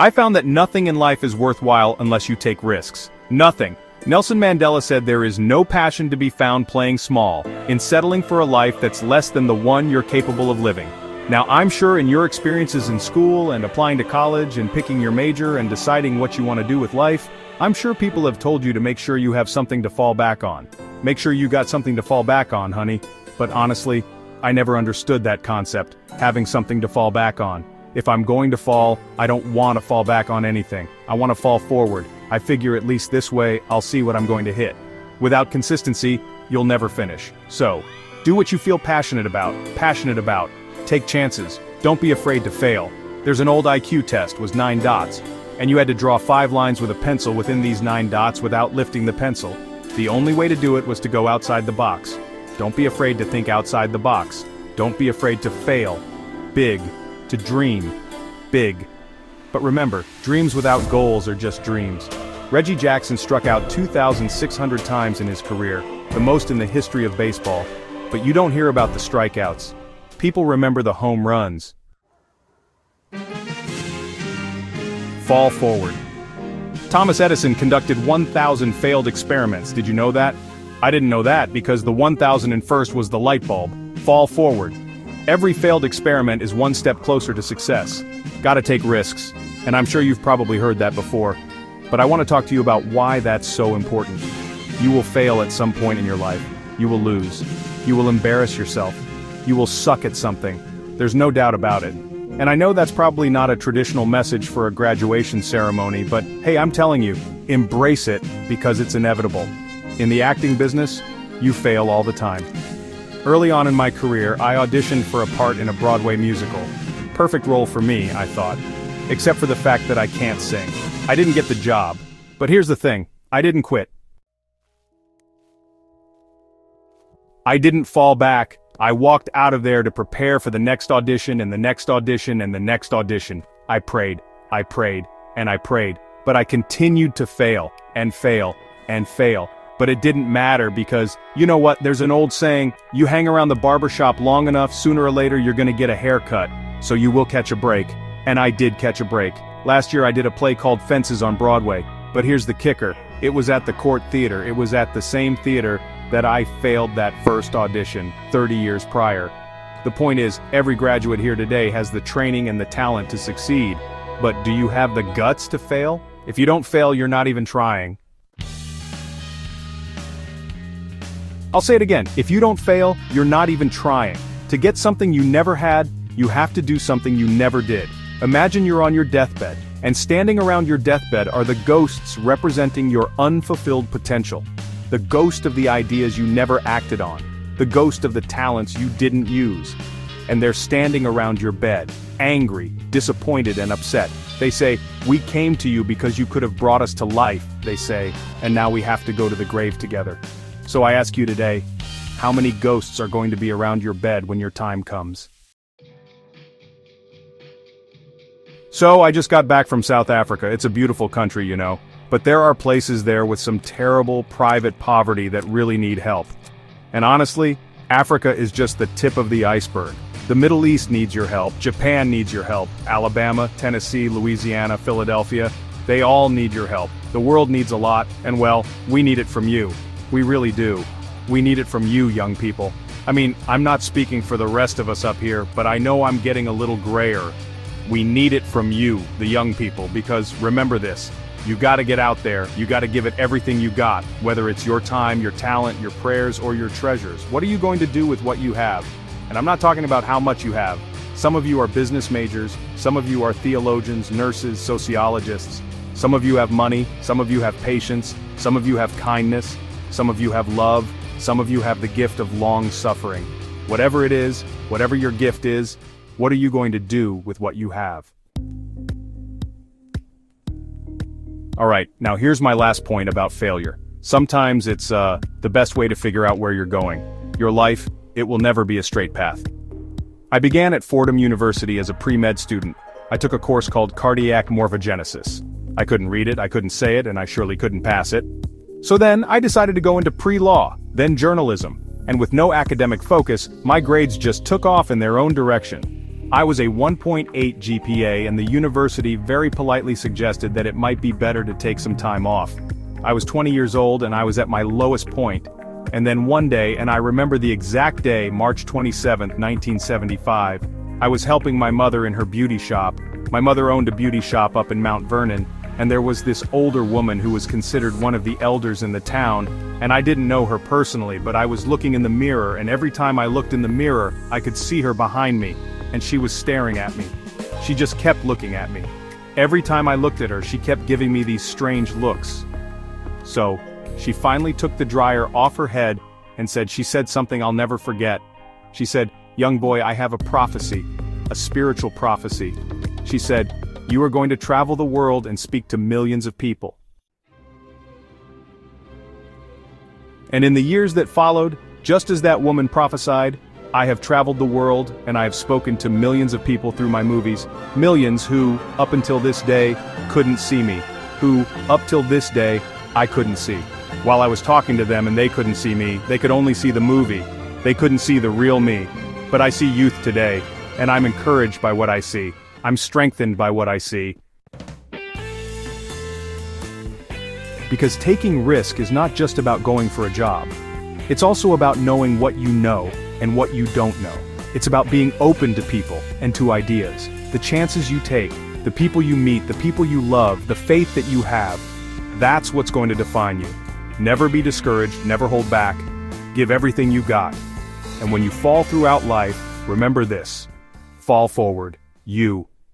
I found that nothing in life is worthwhile unless you take risks. Nothing. Nelson Mandela said there is no passion to be found playing small, in settling for a life that's less than the one you're capable of living. Now I'm sure in your experiences in school and applying to college and picking your major and deciding what you want to do with life, I'm sure people have told you to make sure you have something to fall back on. Make sure you got something to fall back on, honey. But honestly, I never understood that concept, having something to fall back on. If I'm going to fall, I don't want to fall back on anything. I want to fall forward. I figure at least this way, I'll see what I'm going to hit. Without consistency, you'll never finish. So, do what you feel passionate about. Take chances. Don't be afraid to fail. There's an old IQ test, was 9 dots. And you had to draw 5 lines with a pencil within these 9 dots without lifting the pencil. The only way to do it was to go outside the box. Don't be afraid to think outside the box. Don't be afraid to fail. Big. To dream. Big. But remember, dreams without goals are just dreams. Reggie Jackson struck out 2,600 times in his career, the most in the history of baseball. But you don't hear about the strikeouts. People remember the home runs. Fall forward. Thomas Edison conducted 1,000 failed experiments. Did you know that? I didn't know that because the 1,001st was the light bulb. Fall forward. Every failed experiment is one step closer to success. Gotta take risks. And I'm sure you've probably heard that before. But I want to talk to you about why that's so important. You will fail at some point in your life. You will lose. You will embarrass yourself. You will suck at something. There's no doubt about it. And I know that's probably not a traditional message for a graduation ceremony, but hey, I'm telling you, embrace it because it's inevitable. In the acting business, you fail all the time. Early on in my career, I auditioned for a part in a Broadway musical. Perfect role for me, I thought. Except for the fact that I can't sing. I didn't get the job. But here's the thing, I didn't quit. I didn't fall back. I walked out of there to prepare for the next audition and the next audition and the next audition. I prayed, and I prayed. But I continued to fail, and fail, and fail. But it didn't matter because, you know what, there's an old saying, you hang around the barbershop long enough, sooner or later you're gonna get a haircut. So you will catch a break. And I did catch a break. Last year I did a play called Fences on Broadway. But here's the kicker, it was at the Court Theater. It was at the same theater that I failed that first audition 30 years prior. The point is, every graduate here today has the training and the talent to succeed. But do you have the guts to fail? If you don't fail, you're not even trying. I'll say it again, if you don't fail, you're not even trying. To get something you never had, you have to do something you never did. Imagine you're on your deathbed, and standing around your deathbed are the ghosts representing your unfulfilled potential. The ghost of the ideas you never acted on. The ghost of the talents you didn't use. And they're standing around your bed, angry, disappointed, and upset. They say, "We came to you because you could have brought us to life," they say, "and now we have to go to the grave together." So I ask you today, how many ghosts are going to be around your bed when your time comes? So I just got back from South Africa. It's a beautiful country, you know. But there are places there with some terrible private poverty that really need help. And honestly, Africa is just the tip of the iceberg. The Middle East needs your help, Japan needs your help, Alabama, Tennessee, Louisiana, Philadelphia, they all need your help. The world needs a lot, and well, we need it from you. We really do. We need it from you, young people. I mean, I'm not speaking for the rest of us up here, but I know I'm getting a little grayer. We need it from you, the young people, because remember this. You gotta get out there, you gotta give it everything you got, whether it's your time, your talent, your prayers, or your treasures. What are you going to do with what you have? And I'm not talking about how much you have. Some of you are business majors, some of you are theologians, nurses, sociologists. Some of you have money, some of you have patience, some of you have kindness, some of you have love, some of you have the gift of long suffering. Whatever it is, whatever your gift is, what are you going to do with what you have? Alright, now here's my last point about failure. Sometimes it's the best way to figure out where you're going. Your life, it will never be a straight path. I began at Fordham University as a pre-med student. I took a course called Cardiac Morphogenesis. I couldn't read it, I couldn't say it, and I surely couldn't pass it. So then, I decided to go into pre-law, then journalism. And with no academic focus, my grades just took off in their own direction. I was a 1.8 GPA and the university very politely suggested that it might be better to take some time off. I was 20 years old and I was at my lowest point. And then one day, and I remember the exact day, March 27, 1975, I was helping my mother in her beauty shop. My mother owned a beauty shop up in Mount Vernon, and there was this older woman who was considered one of the elders in the town, and I didn't know her personally, but I was looking in the mirror, and every time I looked in the mirror, I could see her behind me, and she was staring at me. She just kept looking at me. Every time I looked at her, she kept giving me these strange looks. So, she finally took the dryer off her head and she said something I'll never forget. She said, "Young boy, I have a prophecy, a spiritual prophecy." She said, "You are going to travel the world and speak to millions of people." And in the years that followed, just as that woman prophesied, I have traveled the world and I have spoken to millions of people through my movies, millions who, up until this day, couldn't see me, who, up till this day, I couldn't see. While I was talking to them and they couldn't see me, they could only see the movie. They couldn't see the real me. But I see youth today, and I'm encouraged by what I see. I'm strengthened by what I see. Because taking risk is not just about going for a job. It's also about knowing what you know and what you don't know. It's about being open to people and to ideas. The chances you take, the people you meet, the people you love, the faith that you have. That's what's going to define you. Never be discouraged, never hold back. Give everything you got. And when you fall throughout life, remember this. Fall forward. You